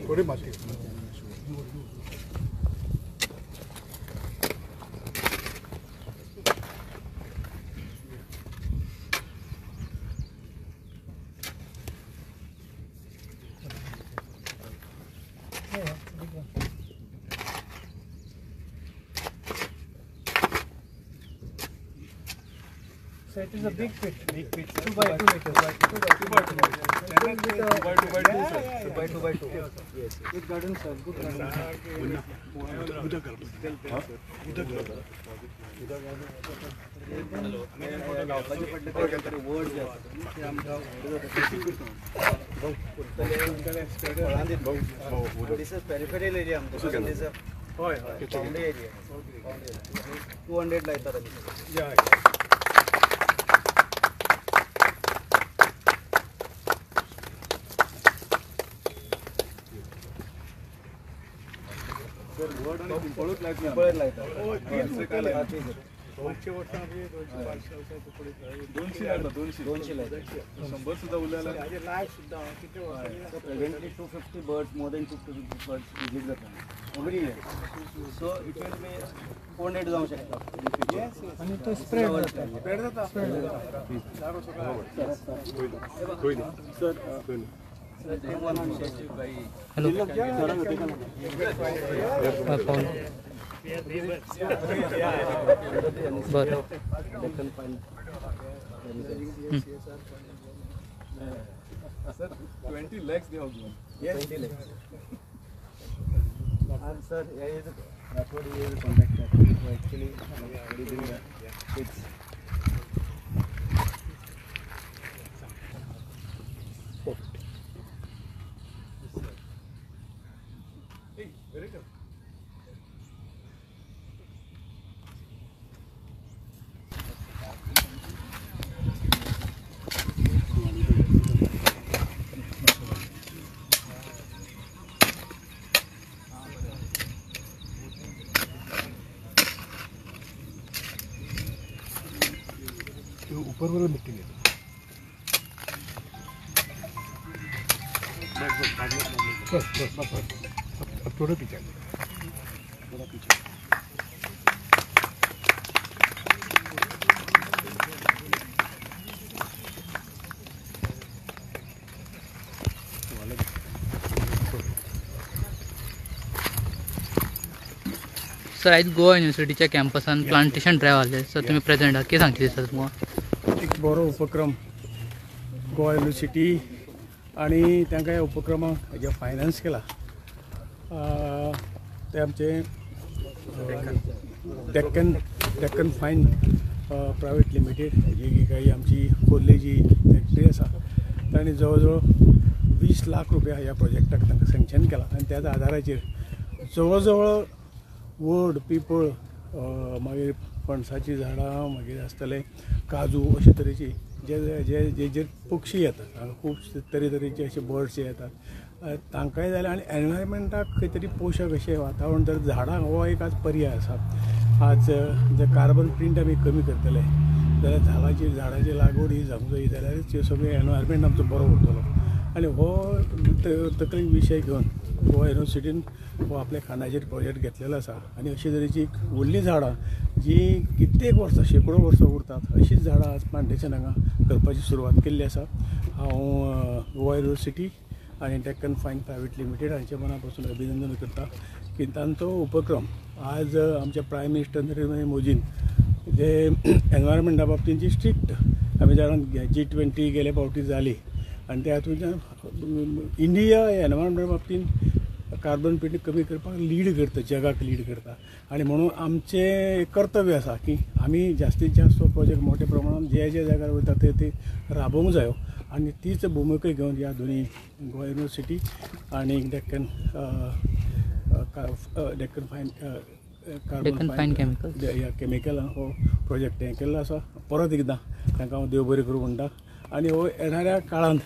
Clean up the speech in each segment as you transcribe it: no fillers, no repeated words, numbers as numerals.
थोड़ी माती So it is a big pit. 2 by 2 meters. 2 by 2 meters. 2 by 2 by 2. Yes. Good garden, sir. Good garden. This is peripheral area. This is a boundary area. 200 like that. Yeah. Presently 250 birds, more than 250 birds visit the plant every year. So it will be 400 जाऊ शकतात. आणि तो spread होता. Sir Hello. Sir, 20 lakhs they have given. Yes. 20 lakhs. And sir, here is Rathod is a contractor. So actually, it's Very good. ऊपर वाला मिट्टी है बस अब थोड़ा पीछे सर आज गोवा युनिवर्सिटीच्या कॅम्पसान प्लांटेशन ड्रायव्ह आले सर तुम्ही प्रेझेंट आहात किती सांगते सर तुम्हाला एक बरो उपक्रम गोवा युनिवर्सिटी आणि तांकां ह्या उपक्रमाक हेजे फायनान्स केला ते आमचे डेक्कन फायन प्रायवेट लिमिटेड जी काही आमची खोर्ले जी फॅक्टरी आसा तांणी जवळ जवळ 20 लाख रुपया ह्या प्रोजेक्टाक तांकां सँक्शन केला आणि त्याच आधाराचेर जवळ जवळ वड पिपळ मागीर पणसाची झाडां मागीर आसतले काजू अशे तरेची जे जे पक्षी येतात खूब तरेतरेचे अशे बर्ड्स येतात तांकांय जालें आनी एनवायरमेंटाक खंय तरी पोशक अशें वातावरण तर झाडां हो एक आज पर्याय आसा आज जर कार्बन प्रिंट आमी कमी करतले जाल्यार झाडाची लागवड ही जावंक जायी जाल्यार सगळें एनवायरमेंट आमचो बरो उरतलो आनी हो तकलेक विशय घेवन गोवा युनिवर्सिटीन हो आपल्या खांदाचेर प्रोजेक्ट घेतलेलो आसा आनी अशे तरेची एक व्हडली झाडां जी कित्येक वर्सां शेकडो वर्सां उरतात अशीच झाडां आज प्लांटेशन हांगा करपाची सुरवात केल्ली आसा हांव गोवा युनिवर्सिटी आनी डेक्कन फायन प्रायवेट लिमिटेड हांचे मना पासून अभिनंदन करता की तांचो उपक्रम आज आमच्या प्रायम मिनिस्टर नरेंद्र मोदीन जे एनवायरमेंटा बाबतींत जी स्ट्रिक्ट आमी जाणां G20 गेले फावटी जाली आनी त्या हातूंतल्यान इंडिया एनवायरमेंटा बाबतींत कार्बन पेटी कमी करपाक लीड करता, जगाक लीड करता. आणि म्हणून आमचें कर्तव्य आसा की आमी जास्तीत जास्त प्रोजेक्ट मोठ्या प्रमाणात जे जाग्यार वयता ते राबोवंक जायो. आणि तीच भुमिका घेवन ह्या दोन्ही गोवा युनिवर्सिटी आणि डेक्कन फायन डेक्कन फायन केमिकल्स ह्या केमिकलान हो प्रोजेक्ट हें केल्लो आसा. परत एकदां तांकां हांव देव बरें करूं म्हणटा. आणि हो येणाऱ्या काळांत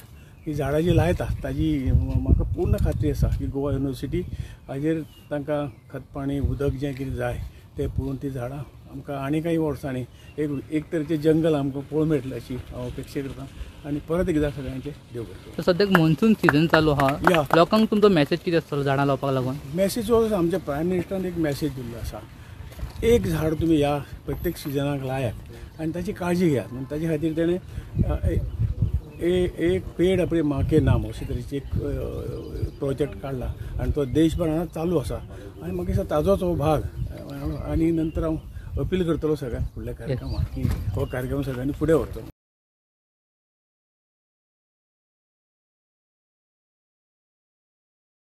ही झाडां जी लायता ताजी म्हाका पूर्ण खात्री आसा की गोवा युनिवर्सिटी हाजेर तांकां खतपाणी उदक जें कितें जाय तें पळोवन ती झाडां आमकां आनी काही वर्सांनी एक तरेचें जंगल आमकां पळोवंक मेळटलें अशी हांव अपेक्षा करतां. आणि परत एकदां सगळ्यांचें देव बरें करूं. तर सद्याक मॉन्सून सीझन चालू आहा, या. लोकांक तुमचो मेसेज कितें आसतलो झाडां लावपाक लागून? मॅसेज हो आमच्या प्रायम मिनिस्टरान एक मॅसेज दिल्लो आसा. एक झाड तुमी ह्या प्रत्येक सिजनाक लायात आनी ताची काळजी घेयात. म्हणजे ताचे खातीर तेणें एक पेड अपने माँ के नाम अशे तरेची एक प्रोजेक्ट काडला आनी तो देशभरांत चालू आसा. आनी म्हाका दिसता ताजोच हो भाग. आनी नंतर हांव अपील करतलो सगळ्यांक फुडल्या कार्यक्रमाक की हो कार्यक्रम सगळ्यांनी फुडें व्हरचो.